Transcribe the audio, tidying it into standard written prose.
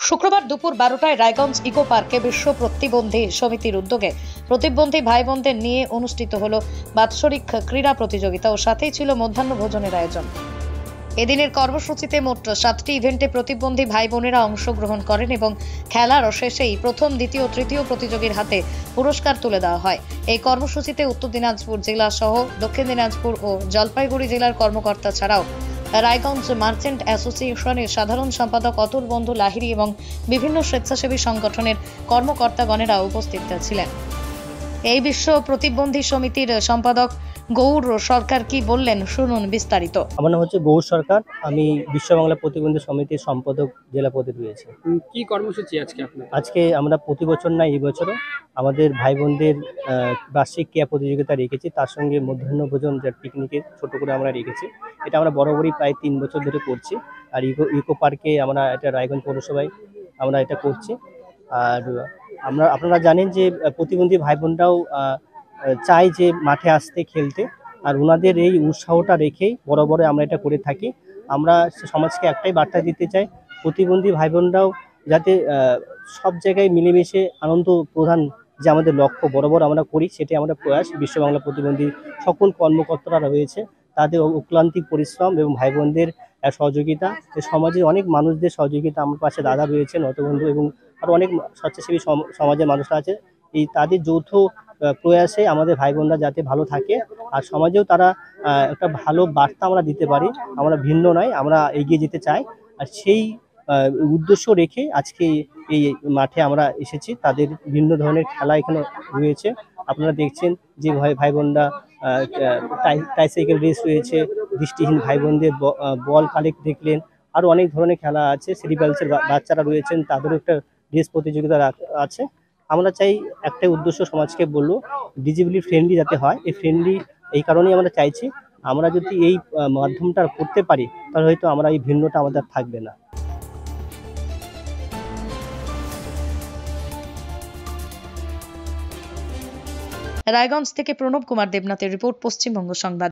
শুক্রবার দুপুর 12টায় রায়গঞ্জ ইকো পার্কে বিশ্ব প্রতিবন্ধী সমিতির উদ্যোগে প্রতিবন্ধী ভাই বোনদের নিয়ে অনুষ্ঠিত হলো বাৎসরিক ক্রীড়া প্রতিযোগিতা ও সাথেই ছিল মধ্যাহ্ন ভোজনের আয়োজন। এদিনের কর্মসূচিতে মোট 7টি ইভেন্টে প্রতিবন্ধী ভাই বোনেরা অংশগ্রহণ করেন এবং খেলার শেষেই প্রথম, দ্বিতীয় ও তৃতীয় প্রতিযোগীর হাতে পুরস্কার তুলে দেওয়া হয়। এই কর্মসূচিতে উত্তর দিনাজপুর জেলা সহ দক্ষিণ দিনাজপুর ও জলপাইগুড়ি জেলার কর্মকর্তা ছাড়াও রায়গঞ্জ মার্চেন্ট অ্যাসোসিয়েশনের সাধারণ সম্পাদক অতুল বন্ধু লাহিড়ী এবং বিভিন্ন স্বেচ্ছাসেবী সংগঠনের কর্মকর্তাগণেরা উপস্থিত ছিলেন। এই বিশ্ব প্রতিবন্ধী সমিতির সম্পাদক গৌর সরকার কি বললেন শুনুন বিস্তারিত। আমার নাম হচ্ছে গৌর সরকার, আমি বিশ্ব বাংলা প্রতিবন্ধী সমিতির সম্পাদক জেলা পদে রয়েছে। কি কর্মসূচি আজকে আপনার? আজকে আমরা প্রতি বছর না এই বছরও আমাদের ভাই বোনদের বার্ষিক ক্রীড়া প্রতিযোগিতা রেখেছি, তার সঙ্গে মধ্যাহ্ন ভোজন যা পিকনিকের ছোট করে আমরা রেখেছি। এটা আমরা বরাবরই প্রায় 3 বছর ধরে করছি। আর ইকো পার্কে আমরা এটা রায়গঞ্জ পৌরসভায় আমরা এটা করছি। আর আপনারা জানেন যে প্রতিবন্ধী ভাই বোনরাও চাই যে মাঠে আসতে খেলতে, আর ওনাদের এই উৎসাহটা রেখেই বরাবর আমরা এটা করে থাকি। আমরা সমাজকে একটাই বার্তা দিতে চাই, প্রতিবন্ধী ভাই বোনরাও যাতে সব জায়গায় মিলেমিশে আনন্দ প্রধান যে আমাদের লক্ষ্য বরাবর আমরা করি, সেটাই আমরা প্রয়াস। বিশ্ব বাংলা প্রতিবন্ধী সকল কর্মকর্তারা রয়েছে, তাদের অক্লান্তিক পরিশ্রম এবং ভাই বোনদের সহযোগিতা, সমাজে অনেক মানুষদের সহযোগিতা, আমার পাশে দাদা রয়েছেন নতবন্ধু এবং আরও অনেক স্বেচ্ছাসেবী সমাজের মানুষরা আছে। এই তাদের যৌথ প্রয়াসে আমাদের ভাই বোনরা যাতে ভালো থাকে আর সমাজেও তারা একটা ভালো বার্তা আমরা দিতে পারি। আমরা ভিন্ন নয়, আমরা এগিয়ে যেতে চাই। আর সেই উদ্দেশ্য রেখে আজকে এই মাঠে আমরা এসেছি। তাদের ভিন্ন ধরনের খেলা এখানে রয়েছে, আপনারা দেখছেন যে ভাই বোনরা ট্রাইসাইকেল রেস রয়েছে, দৃষ্টিহীন ভাই বোনদের বল কালেক্ট দেখলেন, আরও অনেক ধরনের খেলা আছে। সেরিব্রালসের বাচ্চারা রয়েছেন, তাদেরও একটা রেস প্রতিযোগিতা আছে। আমরা চাই একটাই উদ্দেশ্য, সমাজকে বলবো ডিজেবিলিটি ফ্রেন্ডলি যাতে হয়। এই কারণেই আমরা চাইছি, আমরা যদি এই মাধ্যমটা করতে পারি তাহলে হয়তো আমরা এই ভিন্নটা আমাদের থাকবে না। রায়গঞ্জ থেকে প্রণব কুমার দেবনাথের রিপোর্ট, পশ্চিমবঙ্গ সংবাদ।